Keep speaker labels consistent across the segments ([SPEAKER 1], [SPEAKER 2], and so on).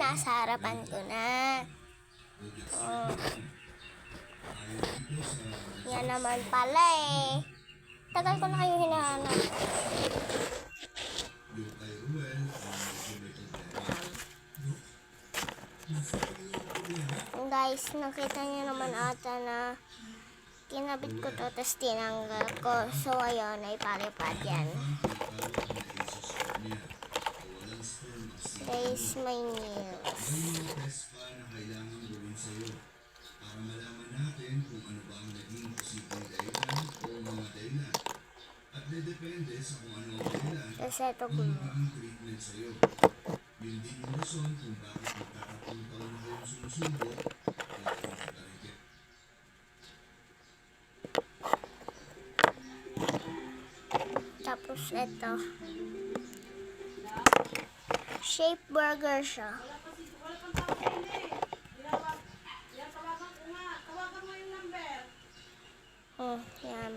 [SPEAKER 1] nasa harapan ko na. Oh. Yan naman pala eh. Tagal ko na kayo hinahanap. Guys, nakita niyo naman ata na kinabit ko to, tapos tinanggal ko. So, ayun, ay palipad yan. Guys, my nails.
[SPEAKER 2] Para malaman natin kung ano ba ang naging posibleng dahilan o mga dahilan. At depende sa kung ano ang dahilan yung magiging treatment sa'yo. Yun din yung rason kung bakit magkakataon taon na kayong sumusubo at magkakarikit.
[SPEAKER 1] Tapos ito. Shape burger siya. Oh, yan.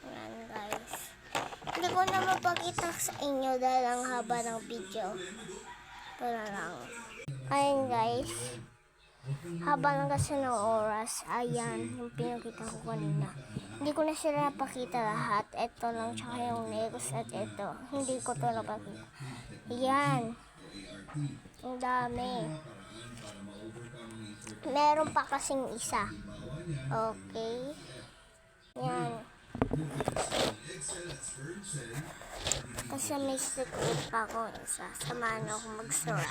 [SPEAKER 1] Yan, guys. Hindi ko na mapakita sa inyo dahil ang haba ng video. Pero lang. Ayan, guys. Haba lang kasi ng oras. Ayan, yung pinakita ko kanina. Hindi ko na sila napakita lahat. Ito lang, tsaka yung nails at ito. Hindi ko to napakita. Ayan. Ang dami. Meron pa kasing isa. Okay. Yan. Kasi may secret pa akong isa. Samahan ako magsura.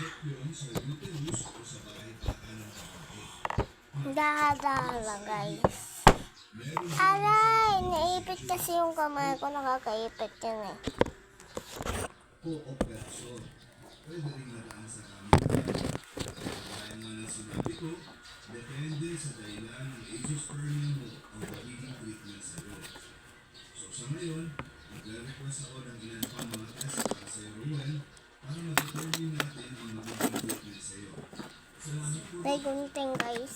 [SPEAKER 1] Dahan-dahan lang, guys. Aray! Naipit kasi yung kamay ko. Nakakaipit yun eh.
[SPEAKER 2] Kooperasyon. Pwede rin nadaan sa kami. Kaya nga nang sinabi ko, depende sa dahilan ng agiospermia mo ang magiging treatment sa iyo. So sa ngayon, nagre-request ako ng ilan pang mga test para sa iyo, Ruel, para ma-determine natin ang magiging treatment sa iyo. Salamat po.
[SPEAKER 1] May gunting, guys.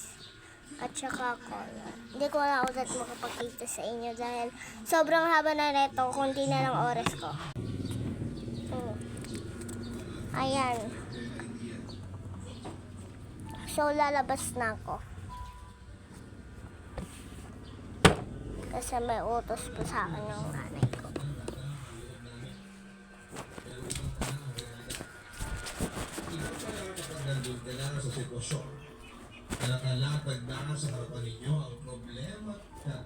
[SPEAKER 1] At saka color. Hindi ko na ulit makapakita sa inyo dahil sobrang haba na neto. Kunti na lang oras ko. Ayan. So, lalabas na ako. Kasi may utos pa sa akin ng nanay ko.
[SPEAKER 2] Nandun ka na sa sitwasyon. Nakalatag na sa harapan ninyo ang problema na